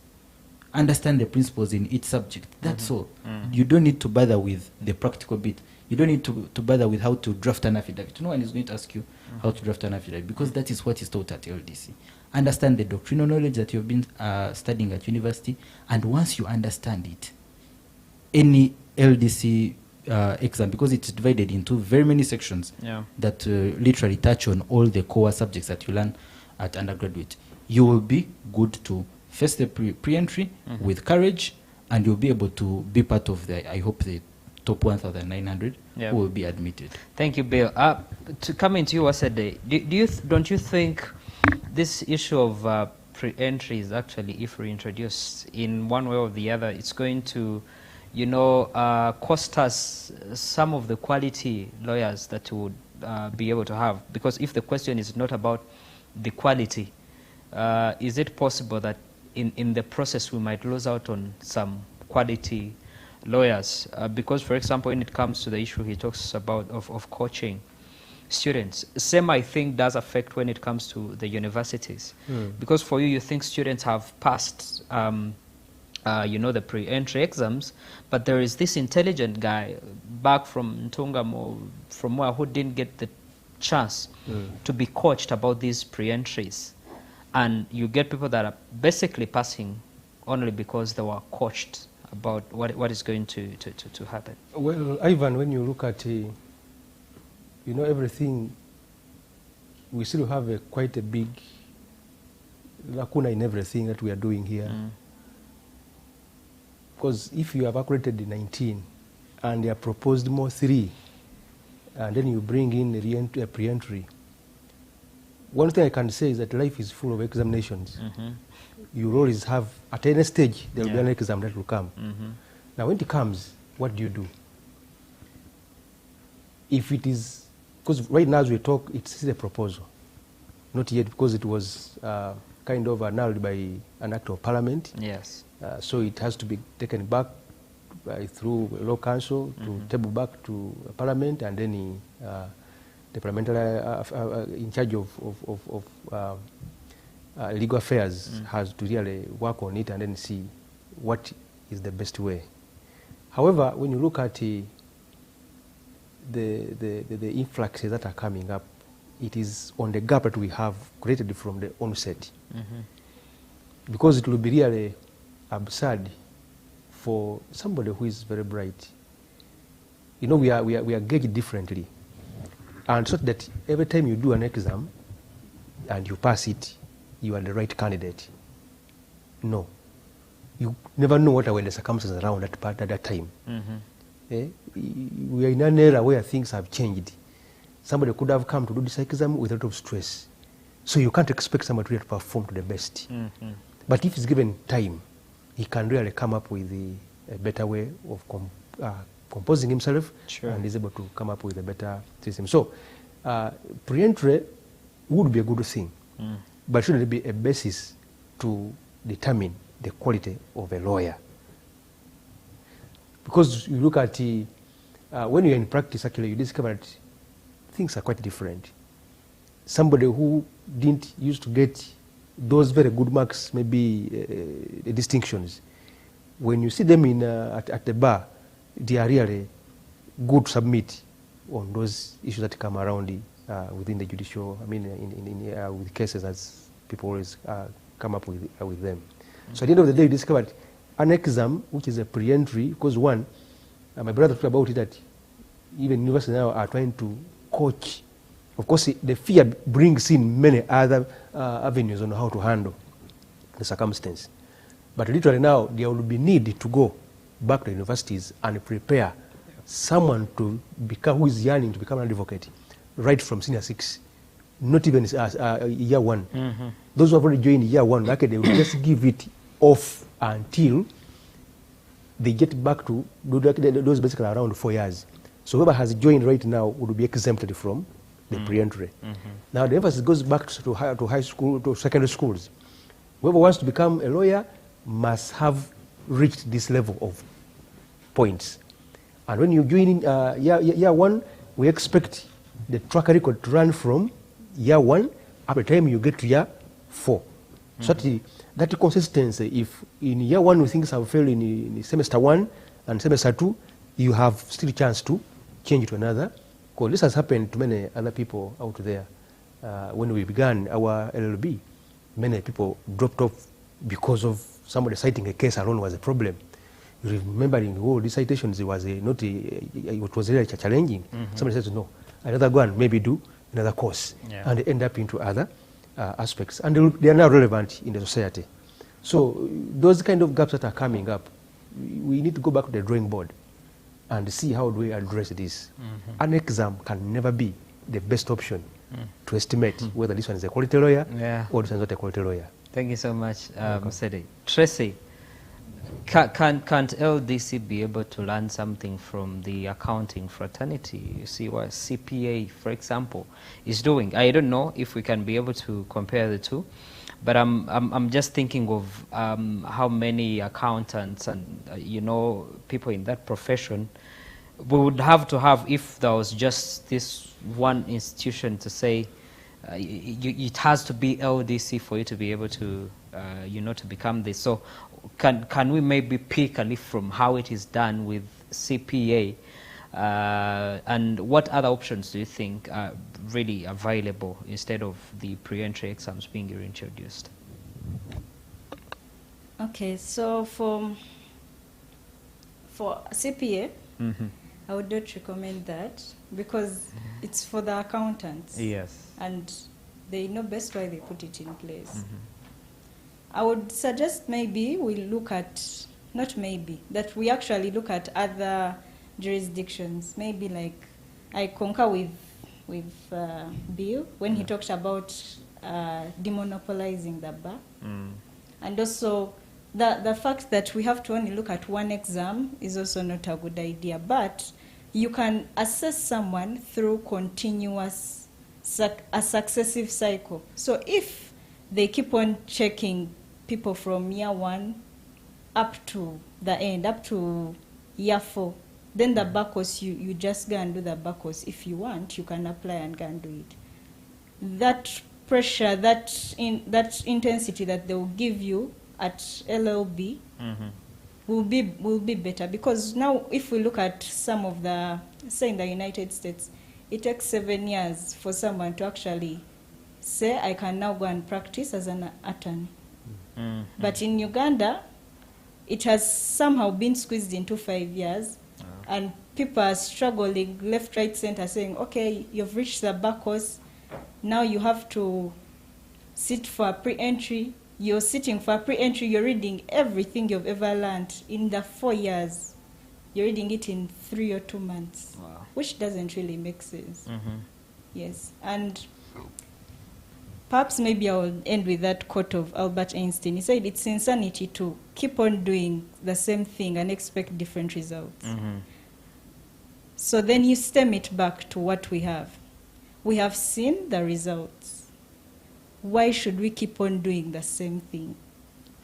Understand the principles in each subject. That's all. You don't need to bother with the practical bit. You don't need to bother with how to draft an affidavit. No one is going to ask you how to draft an affidavit, because that is what is taught at LDC. Understand the doctrinal knowledge that you've been studying at university, and once you understand it, any LDC exam, because it's divided into very many sections that literally touch on all the core subjects that you learn at undergraduate, you will be good to face the pre-entry with courage, and you'll be able to be part of the, I hope, the top 1,900 who will be admitted. Thank you, Bill. To come into you, Wasede, don't you think this issue of pre-entry is actually, if reintroduced in one way or the other, it's going to, cost us some of the quality lawyers that we would be able to have? Because if the question is not about the quality, is it possible that in the process we might lose out on some quality lawyers? Because, for example, when it comes to the issue he talks about of coaching students, same I think does affect when it comes to the universities. Because for you think students have passed the pre-entry exams, but there is this intelligent guy back from Ntungamo, from where, who didn't get the chance to be coached about these pre-entries. And you get people that are basically passing only because they were coached about what is going to happen. Well, Ivan, when you look at, everything, we still have quite a big lacuna in everything that we are doing here. Because if you have accredited the 19 and they have proposed more 3, and then you bring in a pre-entry, one thing I can say is that life is full of examinations. You will always have, at any stage, there will be an exam that will come. Now, when it comes, what do you do? If it is, because right now as we talk, it's a proposal. Not yet, because it was kind of annulled by an act of parliament. Yes. So it has to be taken back through law council to table back to parliament, and then the parliamentary in charge of legal affairs has to really work on it and then see what is the best way. However, when you look at the influxes that are coming up, it is on the gap that we have created from the onset. Because it will be really absurd for somebody who is very bright. You know, we are gauged differently. And so that every time you do an exam and you pass it, you are the right candidate. No. You never know what were the circumstances around at that time. We are in an era where things have changed. Somebody could have come to do this exam with a lot of stress. So you can't expect somebody to perform to the best. But if he's given time, he can really come up with a better way of composing himself, and is able to come up with a better system. So pre-entry would be a good thing, but shouldn't be a basis to determine the quality of a lawyer. Because you look at when you're in practice, actually, you discover that things are quite different. Somebody who didn't used to get those very good marks, maybe the distinctions, when you see them in at the bar, they are really good to submit on those issues that come around within the judicial, with cases, as people always come up with them. So at the end of the day, you discovered an exam, which is a pre-entry, because one, my brother talked about it, that even universities now are trying to coach. Of course, the fear brings in many other avenues on how to handle the circumstance. But literally now, there will be need to go back to universities and prepare someone to become, who is yearning to become an advocate, right from senior 6, not even year 1. Those who have already joined year 1, okay, they will just give it off until they get back to those basically around 4 years. So whoever has joined right now would be exempted from the pre-entry. Now the emphasis goes back to high school, to secondary schools. Whoever wants to become a lawyer must have reached this level of points. And when you join in year 1, we expect the track record to run from year 1 up to the time you get to year 4. So that consistency, if in year 1 things have failed in semester 1 and semester 2, you have still a chance to change to another. Because this has happened to many other people out there. When we began our LLB, many people dropped off because of somebody citing a case alone was a problem. You remember in all these citations, it was it was really challenging. Somebody says, no, I'd rather go and maybe do another course, and they end up into other aspects. And they are now relevant in the society. So those kind of gaps that are coming up, we need to go back to the drawing board and see how do we address this. An exam can never be the best option to estimate whether this one is a quality lawyer or this one is not a quality lawyer. Thank you so much, Sede. Tracy, can't LDC be able to learn something from the accounting fraternity? You see what CPA, for example, is doing. I don't know if we can be able to compare the two, but I'm just thinking of how many accountants and people in that profession we would have to have if there was just this one institution to say it has to be LDC for you to be able to to become this. So can we maybe pick a leaf from how it is done with CPA, and what other options do you think are really available instead of the pre-entry exams being reintroduced? Okay, so for CPA, I would not recommend that because it's for the accountants. Yes. And they know best why they put it in place. I would suggest maybe we look at, not maybe, that we actually look at other jurisdictions. Maybe like, I concur with Bill when he talked about demonopolizing the bar. And also, the fact that we have to only look at one exam is also not a good idea. But you can assess someone through continuous, a successive cycle. So if they keep on checking people from year 1 up to the end, up to year 4, then the bar course, you just go and do the bar course. If you want, you can apply and go and do it. That pressure, that intensity that they will give you at LLB will be better, because now if we look at some of the, say in the United States, it takes 7 years for someone to actually say, I can now go and practice as an attorney. But in Uganda, it has somehow been squeezed into 5 years, and people are struggling left, right, center, saying, okay, you've reached the bar course, now you have to sit for a pre-entry. You're sitting for a pre-entry, you're reading everything you've ever learned in the 4 years. You're reading it in 3 or 2 months, which doesn't really make sense. Yes, and perhaps maybe I'll end with that quote of Albert Einstein. He said, it's insanity to keep on doing the same thing and expect different results. So then you stem it back to what we have. We have seen the results. Why should we keep on doing the same thing?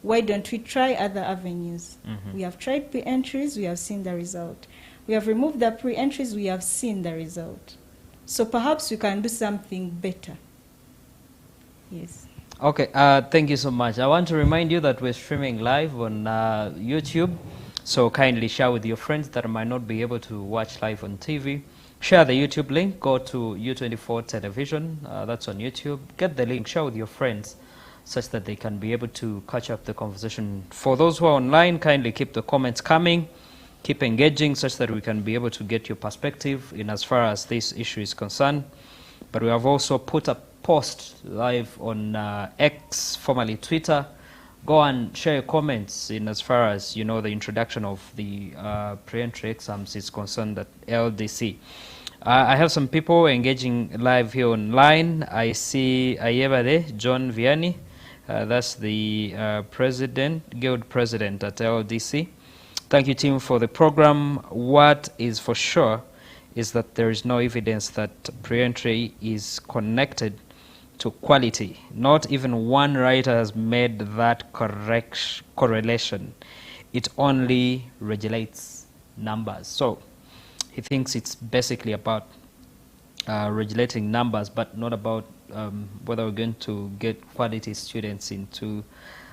Why don't we try other avenues? We have tried pre-entries, we have seen the result. We have removed the pre-entries, we have seen the result. So perhaps we can do something better. Yes. Okay, thank you so much. I want to remind you that we're streaming live on YouTube, so kindly share with your friends that might not be able to watch live on TV. Share the YouTube link, go to U24 Television, that's on YouTube. Get the link, share with your friends such that they can be able to catch up the conversation. For those who are online, kindly keep the comments coming, keep engaging such that we can be able to get your perspective in as far as this issue is concerned. But we have also put a post live on X, formerly Twitter. Go and share your comments in as far as, you know, the introduction of the pre-entry exams is concerned at LDC. I have some people engaging live here online. I see Ayebade, John Vianney. That's the guild president at LDC. Thank you, team, for the program. What is for sure is that there is no evidence that pre-entry is connected to quality. Not even one writer has made that correlation. It only regulates numbers. So he thinks it's basically about regulating numbers, but not about whether we're going to get quality students into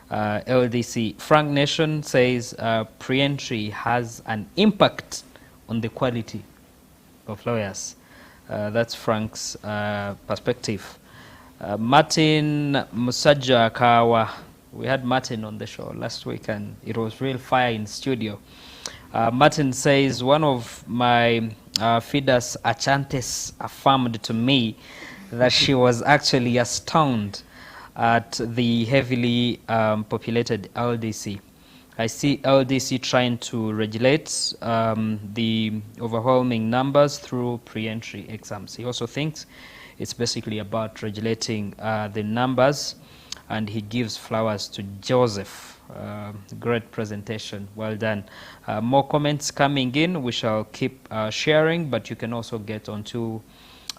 LDC. Frank Nation says pre-entry has an impact on the quality of lawyers. That's Frank's perspective. Martin Musaja Kawa, we had Martin on the show last week and it was real fire in studio. Martin says, one of my feeders, Achantes, affirmed to me that she was actually astounded at the heavily populated LDC. I see LDC trying to regulate the overwhelming numbers through pre-entry exams. He also thinks it's basically about regulating the numbers, and he gives flowers to Joseph. Great presentation, well done. More comments coming in, we shall keep sharing, but you can also get onto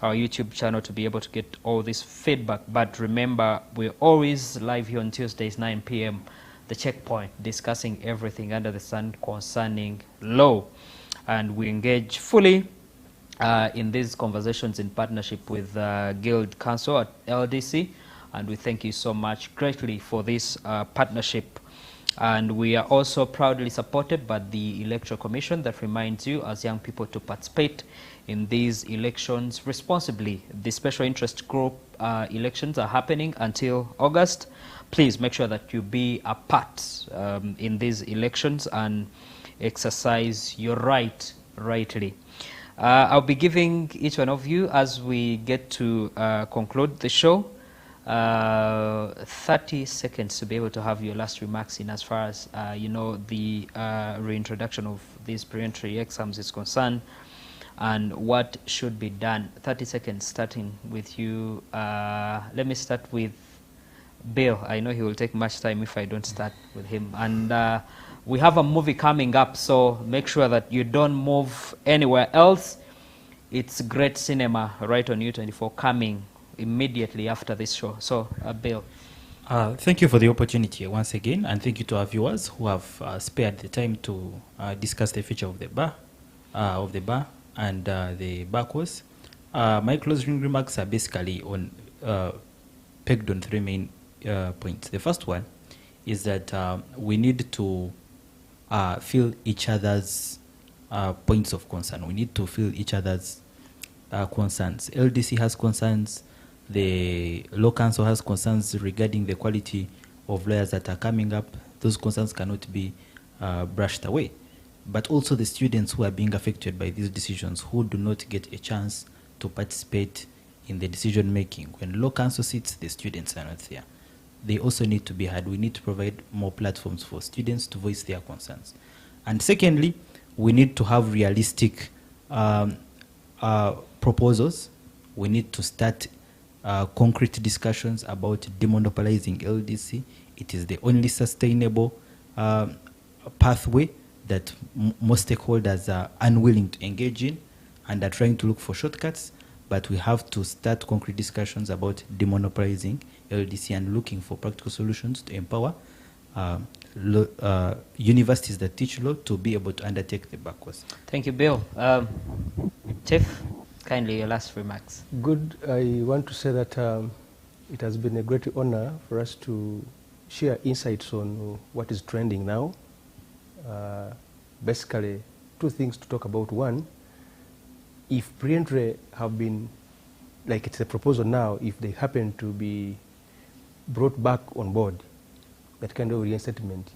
our YouTube channel to be able to get all this feedback. But remember, we're always live here on Tuesdays, 9 p.m. The Checkpoint, discussing everything under the sun concerning law. And we engage fully in these conversations in partnership with Guild Council at LDC. And we thank you so much greatly for this partnership. And we are also proudly supported by the Electoral Commission that reminds you as young people to participate in these elections responsibly. The special interest group elections are happening until August. Please make sure that you be a part in these elections and exercise your right rightly. I'll be giving each one of you, as we get to conclude the show, 30 seconds to be able to have your last remarks in as far as you know, the reintroduction of these pre-entry exams is concerned. and what should be done. 30 seconds starting with you. Let me start with Bill. I know he will take much time if I don't start with him. And we have a movie coming up, so make sure that you don't move anywhere else. It's great cinema right on U24 coming immediately after this show. So, Bill. Thank you for the opportunity once again, and thank you to our viewers who have spared the time to discuss the future of the bar, and the bar course. My closing remarks are basically on pegged on three main points. The first one is that we need to feel each other's points of concern. We need to feel each other's concerns. LDC has concerns. The Law Council has concerns regarding the quality of lawyers that are coming up. Those concerns cannot be brushed away. But also the students who are being affected by these decisions, who do not get a chance to participate in the decision making. When Law Council sits, the students are not there. They also need to be heard. We need to provide more platforms for students to voice their concerns. And secondly, we need to have realistic proposals. We need to start concrete discussions about demonopolizing LDC. It is the only sustainable pathway that most stakeholders are unwilling to engage in and are trying to look for shortcuts. But we have to start concrete discussions about demonopolizing LDC and looking for practical solutions to empower universities that teach law to be able to undertake the bar course. Thank you, Bill. Chief, kindly your last remarks. Good. I want to say that it has been a great honor for us to share insights on what is trending now. Basically, two things to talk about. One, if pre-entry have been, like it's a proposal now, if they happen to be brought back on board, that kind of reinstatement,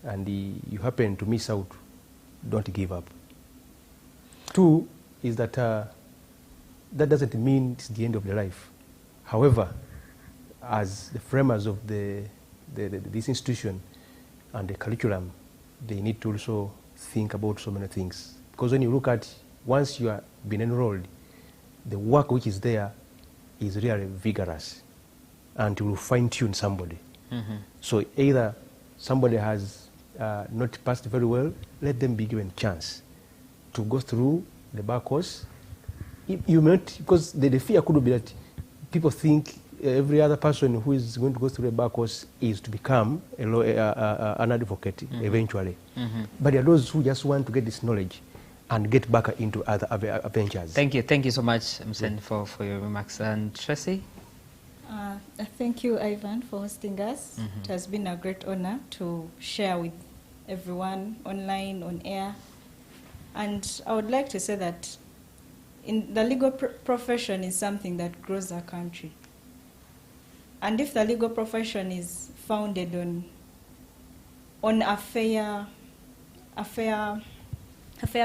and you happen to miss out, don't give up. Two is that that doesn't mean it's the end of the life. However, as the framers of this institution and the curriculum, they need to also think about so many things. Because when you look at, once you have been enrolled, the work which is there is really vigorous, and it will fine-tune somebody. Mm-hmm. So either somebody has not passed very well, let them be given a chance to go through the bar course. You might, because the fear could be that people think every other person who is going to go through a bar course is to become an advocate, mm-hmm. eventually. Mm-hmm. But there are those who just want to get this knowledge and get back into other ventures. Thank you so much, Msen, for your remarks. And Tracy? Thank you, Ivan, for hosting us. Mm-hmm. It has been a great honor to share with everyone online, on air. And I would like to say that the legal profession is something that grows our country. And if the legal profession is founded on a fair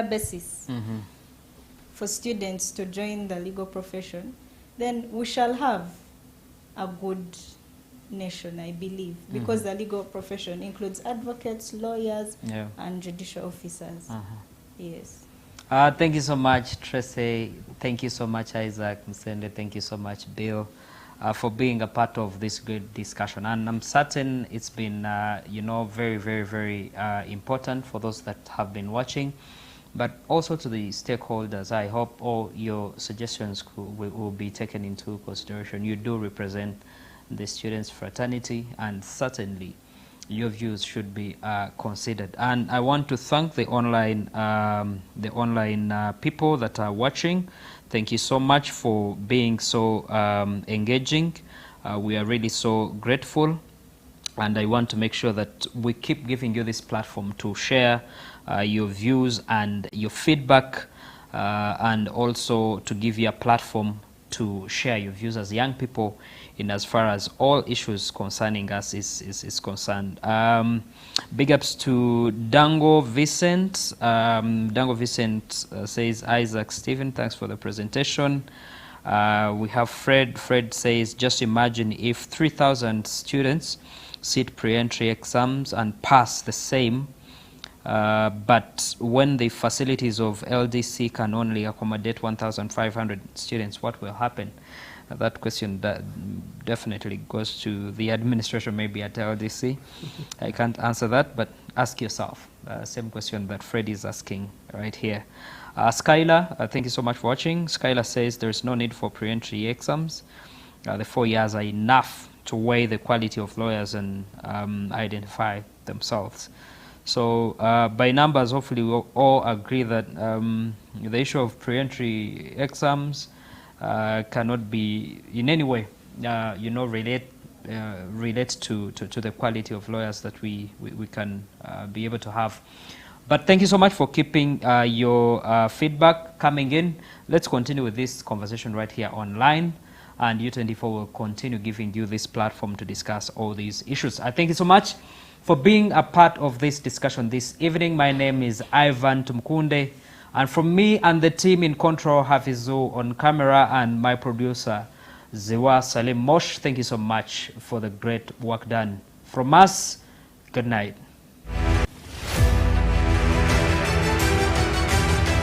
basis, mm-hmm. for students to join the legal profession, then we shall have a good nation, I believe, because mm-hmm. the legal profession includes advocates, lawyers, and judicial officers. Uh-huh. Yes. Thank you so much, Tracy. Thank you so much, Isaac Msende. Thank you so much, Bill, for being a part of this great discussion. And I'm certain it's been, very, very, very important for those that have been watching, but also to the stakeholders. I hope all your suggestions will be taken into consideration. You do represent the students' fraternity, and certainly your views should be considered. And I want to thank the online people that are watching. Thank you so much for being so engaging. We are really so grateful, and I want to make sure that we keep giving you this platform to share your views and your feedback, and also to give you a platform to share your views as young people in as far as all issues concerning us is concerned. Big ups to Dango Vicent. Dango Vicent says, Isaac Stephen, thanks for the presentation. We have Fred. Fred says, just imagine if 3,000 students sit pre-entry exams and pass the same But when the facilities of LDC can only accommodate 1,500 students, what will happen? That question definitely goes to the administration, maybe at LDC. I can't answer that, but ask yourself. Same question that Fred is asking right here. Skylar, thank you so much for watching. Skylar says there is no need for pre-entry exams. The 4 years are enough to weigh the quality of lawyers and identify themselves. So by numbers, hopefully we'll all agree that the issue of pre-entry exams cannot be in any way, relate to the quality of lawyers that we can be able to have. But thank you so much for keeping your feedback coming in. Let's continue with this conversation right here online, and U24 will continue giving you this platform to discuss all these issues. I thank you so much for being a part of this discussion this evening. My name is Ivan Tumkunde. And from me and the team in control, Hafizu on camera, and my producer, Zewa Salim Mosh, thank you so much for the great work done. From us, good night.